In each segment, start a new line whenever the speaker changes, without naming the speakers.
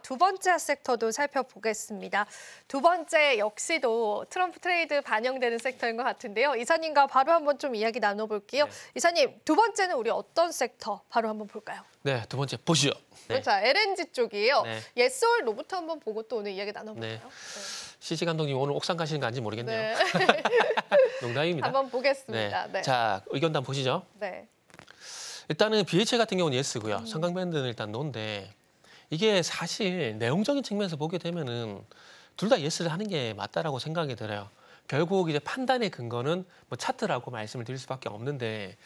두 번째 섹터도 살펴보겠습니다. 두 번째 역시도 트럼프 트레이드 반영되는 섹터인 것 같은데요. 이사님과 바로 한번 좀 이야기 나눠볼게요.
네.
이사님, 두 번째는 우리 어떤 섹터 바로 한번 볼까요?
네, 두 번째 보시죠. 네.
자, LNG 쪽이에요.
네.
예스올 로부터 한번 보고 또 오늘 이야기 나눠볼까요?
네. CC 감독님 오늘 옥상 가시는 거 아닌지 모르겠네요.
네.
농담입니다.
한번 보겠습니다.
네.
네.
자, 의견단 보시죠.
네.
일단은 BHA 같은 경우는 예스고요. 성강밴드는 일단 노인데 이게 사실 내용적인 측면에서 보게 되면은 둘 다 예스를 하는 게 맞다라고 생각이 들어요. 결국 이제 판단의 근거는 뭐 차트라고 말씀을 드릴 수밖에 없는데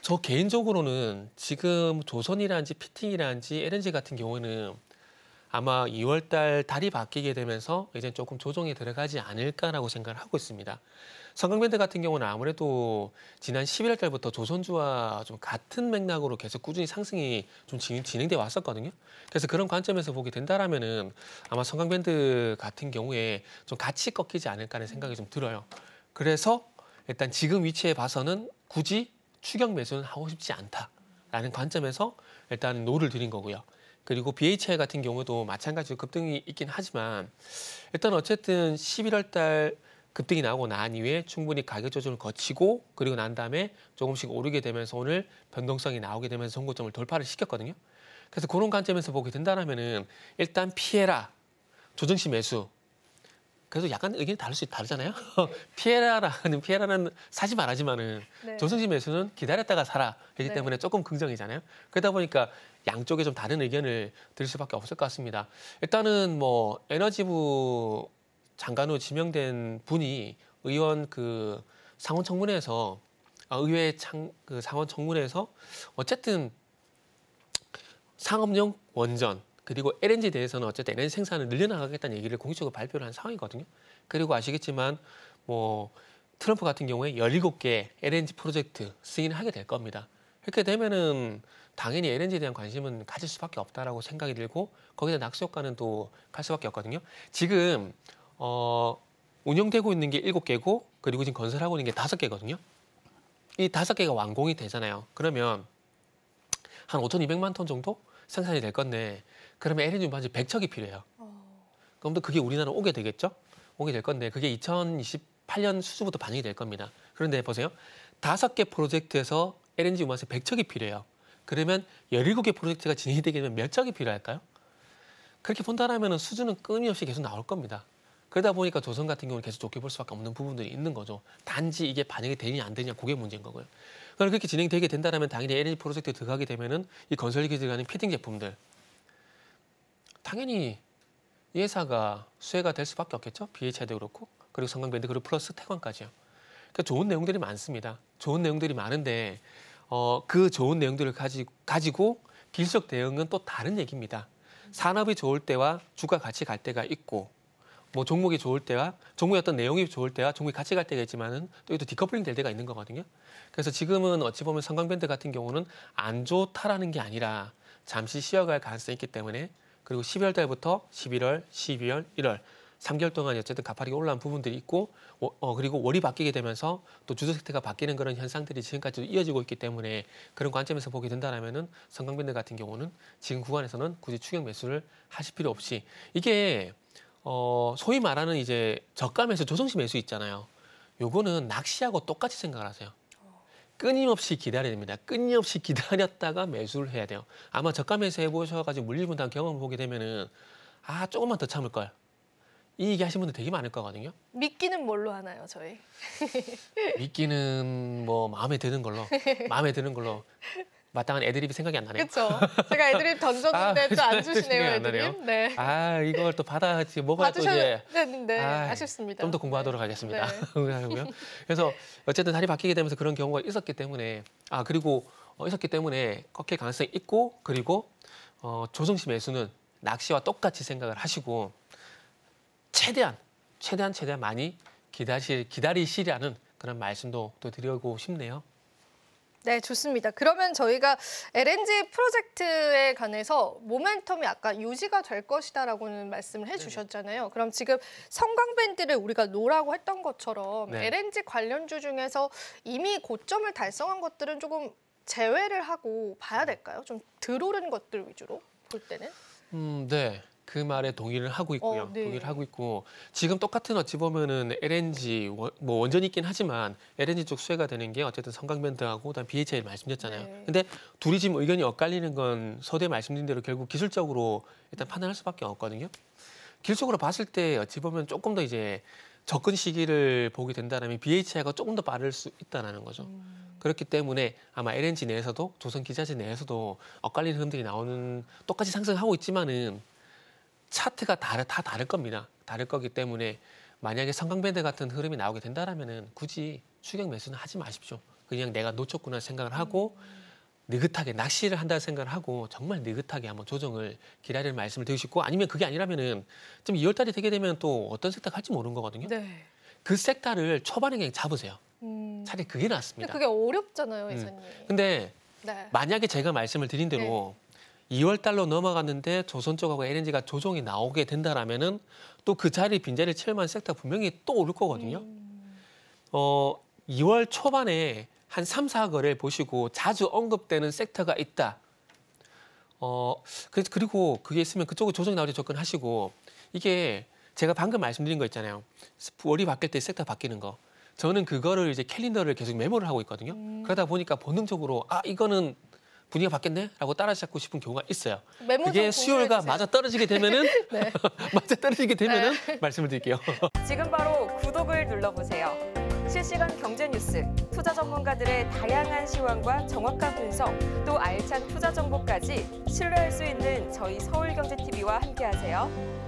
저 개인적으로는 지금 조선이라든지 피팅이라든지 LNG 같은 경우는 아마 2월 달 달이 바뀌게 되면서 이제 조금 조정이 들어가지 않을까라고 생각을 하고 있습니다. 성강밴드 같은 경우는 아무래도 지난 11월 달부터 조선주와 좀 같은 맥락으로 계속 꾸준히 상승이 좀 진행돼 왔었거든요. 그래서 그런 관점에서 보게 된다라면은 아마 성강밴드 같은 경우에 좀 같이 꺾이지 않을까 하는 생각이 좀 들어요. 그래서 일단 지금 위치에 봐서는 굳이 추격 매수는 하고 싶지 않다라는 관점에서 일단 노를 드린 거고요. 그리고 BHI 같은 경우도 마찬가지로 급등이 있긴 하지만 일단 어쨌든 11월 달 급등이 나오고 난 이후에 충분히 가격 조정을 거치고 그리고 난 다음에 조금씩 오르게 되면서 오늘 변동성이 나오게 되면서 전고점을 돌파를 시켰거든요. 그래서 그런 관점에서 보게 된다면은 일단 피해라, 조정시 매수. 그래도 약간 의견이 다르잖아요. 피해라는 사지 말하지만은
네.
조정시 매수는 기다렸다가 사라 하기
네.
때문에 조금 긍정이잖아요. 그러다 보니까 양쪽에 좀 다른 의견을 드릴 수밖에 없을 것 같습니다. 일단은 뭐 에너지부 장관으로 지명된 분이 의원 그 상원 청문회에서 의회 그 상원 청문회에서 어쨌든 상업용 원전 그리고 LNG에 대해서는 어쨌든 LNG 생산을 늘려나가겠다는 얘기를 공식적으로 발표를 한 상황이거든요. 그리고 아시겠지만 뭐 트럼프 같은 경우에 17개 LNG 프로젝트 승인을 하게 될 겁니다. 이렇게 되면은 당연히 LNG에 대한 관심은 가질 수밖에 없다라고 생각이 들고 거기다 낙수 효과는 또 갈 수밖에 없거든요. 지금 운영되고 있는 게 7개고 그리고 지금 건설하고 있는 게 5개거든요. 이 5개가 완공이 되잖아요. 그러면 한 5,200만 톤 정도 생산이 될 건데 그러면 LNG 운반지 100척이 필요해요. 그럼 또 그게 우리나라 오게 되겠죠? 오게 될 건데 그게 2028년 수주부터 반영이 될 겁니다. 그런데 보세요. 5개 프로젝트에서 LNG 운반지 100척이 필요해요. 그러면 17개 프로젝트가 진행이 되게 되면 몇 척이 필요할까요? 그렇게 본다라면 수주는 끊임없이 계속 나올 겁니다. 그러다 보니까 조선 같은 경우는 계속 좋게 볼 수밖에 없는 부분들이 있는 거죠. 단지 이게 반영이 되냐 안 되냐 그게 문제인 거고요. 그럼 그렇게 진행되게 된다면 당연히 LNG 프로젝트에 들어가게 되면은 이 건설기에 들어가는 피팅 제품들 당연히 이 회사가 수혜가 될 수밖에 없겠죠. BHI도 그렇고 그리고 성강밴드 그리고 플러스 태광까지요. 그러니까 좋은 내용들이 많습니다. 좋은 내용들이 많은데 그 좋은 내용들을 가지고 기술적 대응은 또 다른 얘기입니다. 산업이 좋을 때와 주가 같이 갈 때가 있고 뭐 종목이 좋을 때와 종목의 어떤 내용이 좋을 때와 종목이 같이 갈 때가 있지만은 또 이것도 디커플링 될 때가 있는 거거든요. 그래서 지금은 어찌 보면 성강밴드 같은 경우는 안 좋다라는 게 아니라 잠시 쉬어갈 가능성이 있기 때문에 그리고 12월 달부터 11월, 12월, 1월 3개월 동안 어쨌든 가파르게 올라온 부분들이 있고 그리고 월이 바뀌게 되면서 또 주도 섹터가 바뀌는 그런 현상들이 지금까지도 이어지고 있기 때문에 그런 관점에서 보게 된다면은 성강밴드 같은 경우는 지금 구간에서는 굳이 추격 매수를 하실 필요 없이 이게 소위 말하는 이제 저가 매수, 조정시 매수 있잖아요. 요거는 낚시하고 똑같이 생각을 하세요. 끊임없이 기다려야 됩니다. 끊임없이 기다렸다가 매수를 해야 돼요. 아마 저가 매수 해보셔가지고 물리분당 경험을 보게 되면은 조금만 더 참을 걸. 이 얘기 하시는 분들 되게 많을 거거든요.
미끼는 뭘로 하나요, 저희?
미끼는 뭐 마음에 드는 걸로 마땅한 애드립이 생각이 안 나네요.
그렇죠. 제가 애드립 던졌는데 또 안 주시네요, 애드립. 네.
이걸 또 받아야지 뭐가 또 이제
되는데 아쉽습니다.
좀 더 공부하도록 하겠습니다.
네.
그래서 어쨌든 달이 바뀌게 되면서 그런 경우가 있었기 때문에 그리고 있었기 때문에 꺾일 가능성이 있고 그리고 조정시 매수는 낚시와 똑같이 생각을 하시고 최대한 많이 기다리시라는 그런 말씀도 또 드리고 싶네요.
네, 좋습니다. 그러면 저희가 LNG 프로젝트에 관해서 모멘텀이 아까 유지가 될 것이다라고는 말씀을 해주셨잖아요. 그럼 지금 성강밴드를 우리가 노라고 했던 것처럼
네.
LNG 관련주 중에서 이미 고점을 달성한 것들은 조금 제외를 하고 봐야 될까요? 좀 들어오른 것들 위주로 볼 때는?
네. 그 말에 동의를 하고 있고요.
네.
동의를 하고 있고 지금 똑같은 어찌 보면은 LNG 뭐 원전이 있긴 하지만 LNG 쪽 수혜가 되는 게 어쨌든 성강밴드하고 그다음 BHA 말씀드렸잖아요.
네.
근데 둘이 지금 의견이 엇갈리는 건 서두에 말씀드린 대로 결국 기술적으로 일단 판단할 수밖에 없거든요. 기술적으로 봤을 때 어찌 보면 조금 더 이제 접근 시기를 보게 된다면 BHI가 조금 더 빠를 수 있다는 거죠. 그렇기 때문에 아마 LNG 내에서도 조선 기자재 내에서도 엇갈리는 흐름들이 나오는 똑같이 상승하고 있지만은 차트가 다 다를 겁니다. 다를 거기 때문에 만약에 성강밴드 같은 흐름이 나오게 된다라면은 굳이 추격 매수는 하지 마십시오. 그냥 내가 놓쳤구나 생각을 하고 느긋하게 낚시를 한다는 생각을 하고 정말 느긋하게 한번 조정을 기다리는 말씀을 드리고 싶고 아니면 그게 아니라면은 좀 2월 달이 되게 되면 또 어떤 섹터 갈지 모르는 거거든요.
네.
그 섹터를 초반에 그냥 잡으세요.
음.
차라리 그게
근데
낫습니다.
그게 어렵잖아요, 이사님.
근데
네.
만약에 제가 말씀을 드린 대로 2월 달로 넘어갔는데 조선 쪽하고 LNG가 조정이 나오게 된다라면은 또 그 자리 빈자리를 채울만한 섹터가 분명히 또 오를 거거든요. 2월 초반에 한 3, 4거래 보시고 자주 언급되는 섹터가 있다. 그리고 그게 있으면 그쪽으로 조정이 나올 때 접근하시고 이게 제가 방금 말씀드린 거 있잖아요. 월이 바뀔 때 섹터 바뀌는 거. 저는 그거를 이제 캘린더를 계속 메모를 하고 있거든요. 그러다 보니까 본능적으로 이거는 분위기가 바뀌었네라고 따라잡고 싶은 경우가 있어요.
메모 좀
그게 수요일과
공유해주세요.
맞아 떨어지게 되면은
네.
맞아 떨어지게 되면은 말씀을 드릴게요.
지금 바로 구독을 눌러보세요. 실시간 경제 뉴스, 투자 전문가들의 다양한 시황과 정확한 분석, 또 알찬 투자 정보까지 신뢰할 수 있는 저희 서울경제TV와 함께하세요.